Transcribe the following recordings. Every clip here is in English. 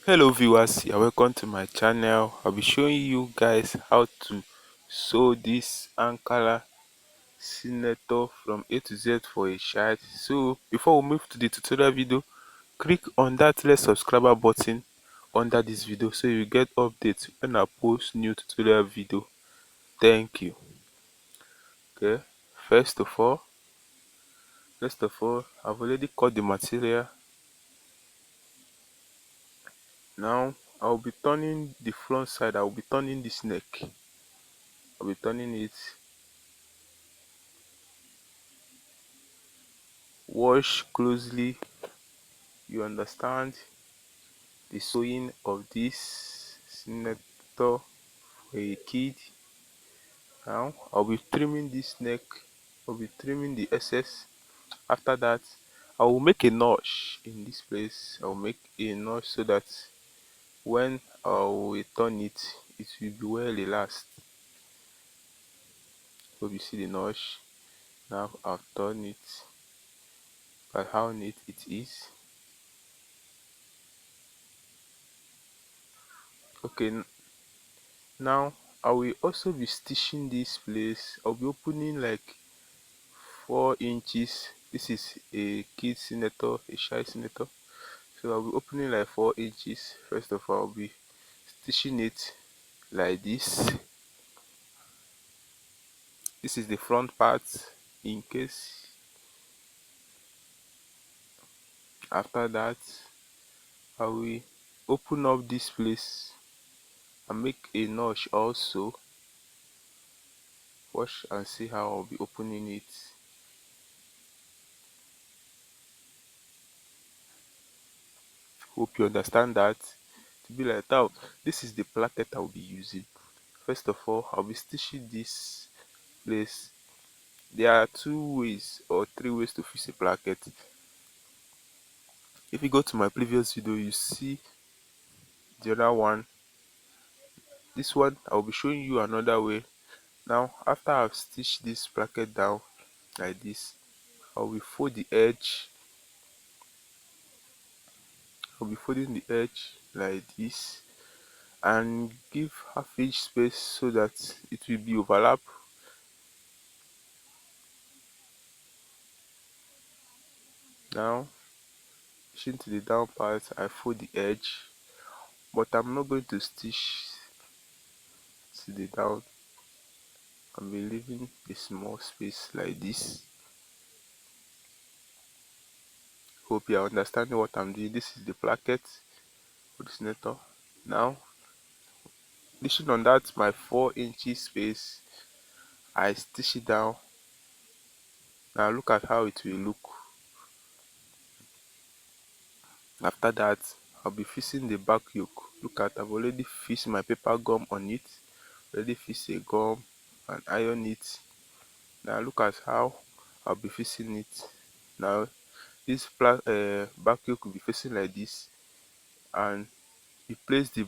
Hello viewers, you're welcome to my channel. I'll be showing you guys how to sew this Ankara senator from A to Z for a child. So before we move to the tutorial video, click on that red subscriber button under this video so you get updates when I post new tutorial video. Thank you. Okay, first of all I've already cut the material. Now I'll be turning the front side. I'll be turning this neck. I'll be turning it. Watch closely. You understand the sewing of this senator for a kid. Now I'll be trimming this neck. I'll be trimming the excess. After that, I will make a notch in this place. I'll make a notch so that when I will turn it, it will be well relaxed. Hope you see the notch. Now I've done it by how neat it is. Okay, now I will also be stitching this place. I'll be opening like 4 inches. This is a kid senator, a shy senator. So I'll be opening like 4 inches. First of all, I'll be stitching it like this. This is the front part in case. After that, I will open up this place and make a notch also. Watch and see how I'll be opening it. Hope you understand that. To be like that, this is the placket I'll be using. First of all, I'll be stitching this place. There are 2 ways or 3 ways to fix a placket. If you go to my previous video, you see the other one. This one, I'll be showing you another way. Now, after I've stitched this bracket down like this, I will fold the edge. I'll be folding the edge like this and give half inch space so that it will be overlap. Now, pushing to the down part, I fold the edge, but I'm not going to stitch to the down. I'll be leaving a small space like this. Hope you are understanding what I'm doing. This is the placket for the senator. Now, stitching on that my 4 inches space, I stitch it down. Now look at how it will look. After that, I'll be fixing the back yoke. Look at, I've already fixed my paper gum on it. Already fixed a gum and iron it. Now look at how I'll be fixing it. Now this back yoke will be facing like this, and you place the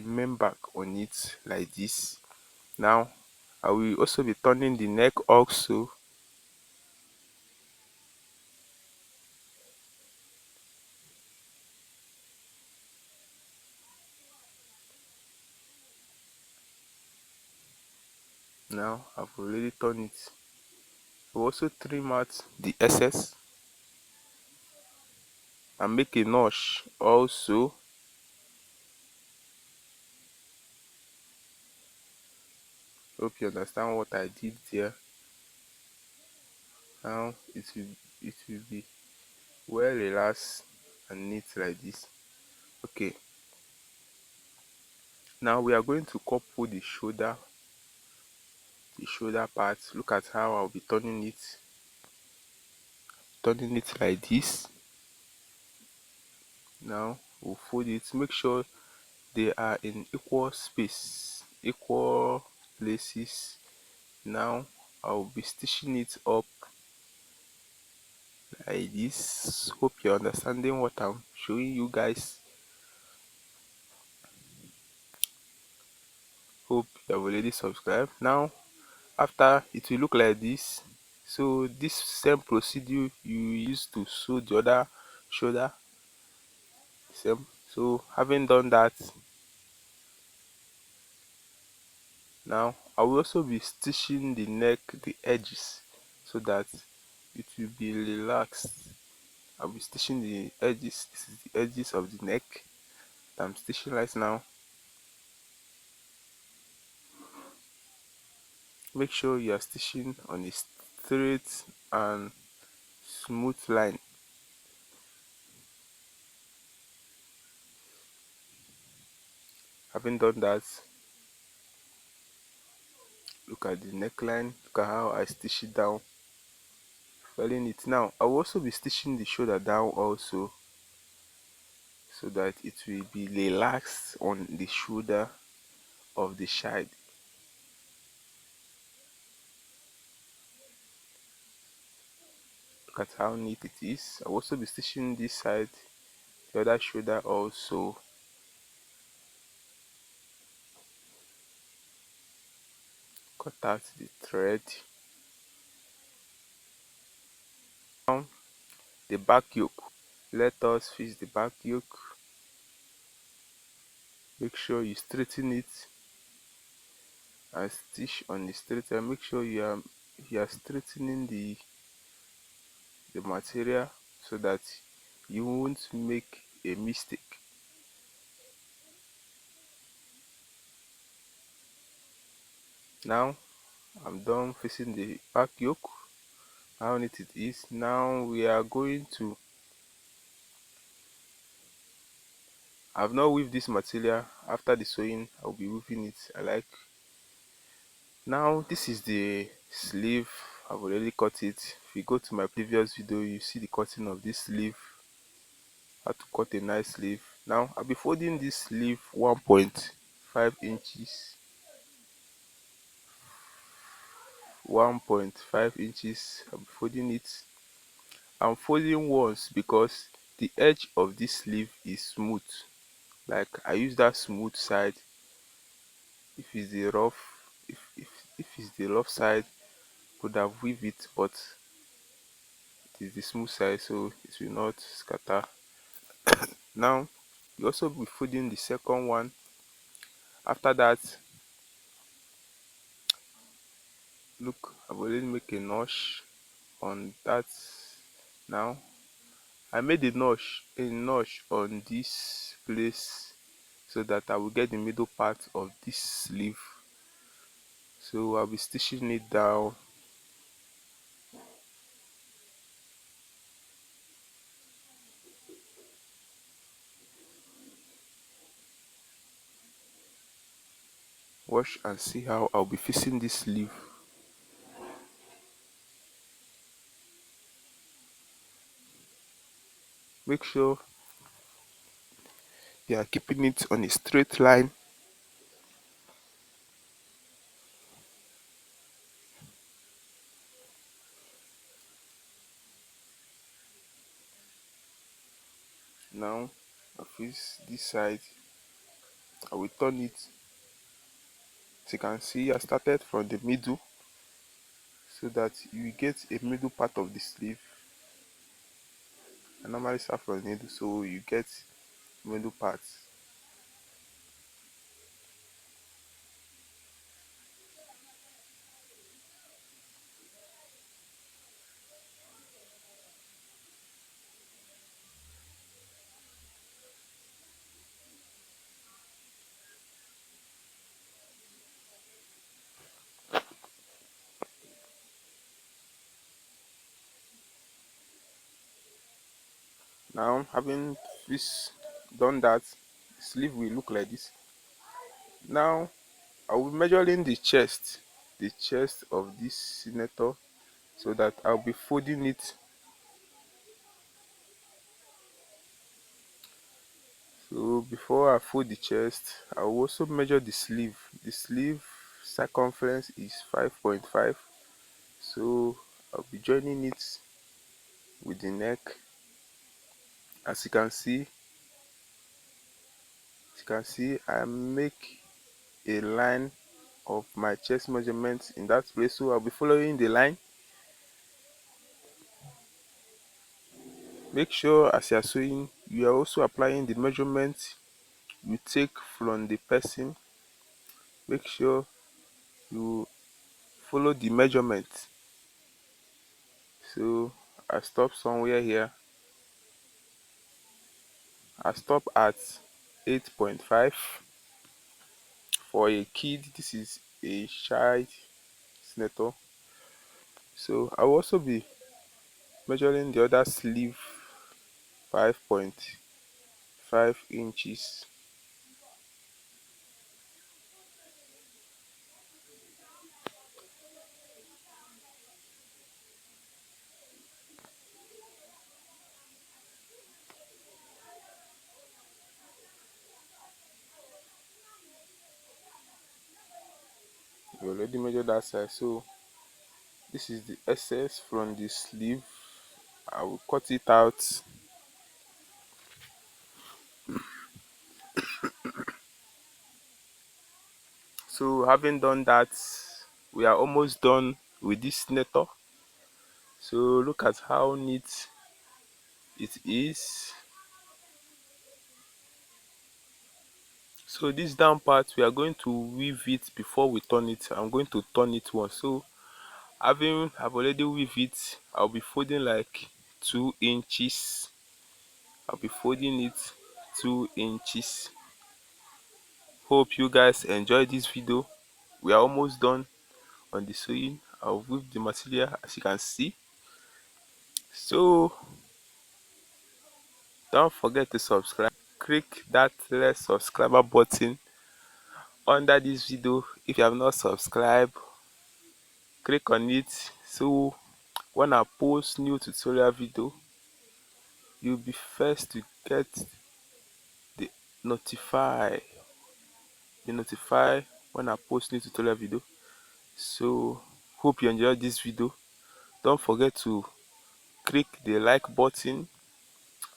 main back on it like this. Now I will also be turning the neck also. Now I've already turned it. I will also trim out the excess and make a notch also. Hope you understand what I did there. Now it will be well relaxed and neat like this. Okay, now we are going to couple the shoulder part. Look at how I'll be turning it like this. Now we'll fold it. Make sure they are in equal space, equal places. Now I'll be stitching it up like this. Hope you're understanding what I'm showing you guys. Hope you have already subscribed. Now after, it will look like this. So this same procedure you use to sew the other shoulder, So having done that, now I will also be stitching the neck, the edges, so that it will be relaxed. I'll be stitching the edges. This is the edges of the neck that I'm stitching right now. Make sure you are stitching on a straight and smooth line. Having done that, look at the neckline, look at how I stitch it down, following it. Now I will also be stitching the shoulder down also, so that it will be relaxed on the shoulder of the child. Look at how neat it is. I will also be stitching this side, the other shoulder also. Cut out the thread. Now the back yoke. Let us fix the back yoke. Make sure you straighten it and stitch on the straight and make sure you are straightening the material so that you won't make a mistake. Now I'm done fixing the back yoke. How neat it is. Now we are going to, I've not weaved this material. After the sewing I'll be weaving it. I like. Now this is the sleeve. I've already cut it. If you go to my previous video, you see the cutting of this sleeve, how to cut a nice sleeve. Now I'll be folding this sleeve 1.5 inches, 1.5 inches. I'll be folding it. I'm folding once because the edge of this sleeve is smooth. Like I use that smooth side. If it's the rough, if it's the rough side, could have weave it, but it is the smooth side, so it will not scatter. Now you also be folding the second one. After that, look, I've already make a notch on that. Now I made a notch on this place so that I will get the middle part of this sleeve. So I'll be stitching it down. Watch and see how I'll be fixing this sleeve. Make sure you are keeping it on a straight line. Now I fix this side. I will turn it. As you can see, I started from the middle so that you get a middle part of the sleeve. I normally start from the middle so you get middle part. Now having this done that, the sleeve will look like this. Now I will be measuring the chest of this senator, so that I'll be folding it. So before I fold the chest, I will also measure the sleeve. The sleeve circumference is 5.5. So I'll be joining it with the neck. As you can see, I make a line of my chest measurements in that place. So I'll be following the line. Make sure as you are sewing, you are also applying the measurement you take from the person. Make sure you follow the measurement. So I stop somewhere here. I stop at 8.5. For a kid, this is a child senator. So I will also be measuring the other sleeve 5.5 inches. We already measured that side, so this is the excess from the sleeve. I will cut it out. So having done that, we are almost done with this senator. So look at how neat it is. So this down part, we are going to weave it before we turn it. I'm going to turn it once. So I've already weave it, I'll be folding like 2 inches. I'll be folding it 2 inches. Hope you guys enjoy this video. We are almost done on the sewing. I'll weave the material as you can see. So don't forget to subscribe. Click that red subscriber button under this video if you have not subscribed. Click on it so when I post new tutorial video, you'll be first to get the notify be notified when I post new tutorial video. So hope you enjoyed this video. Don't forget to click the like button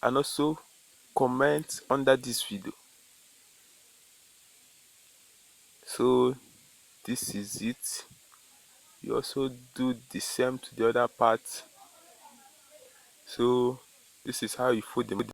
and also comment under this video. So this is it. You also do the same to the other part. So this is how you fold the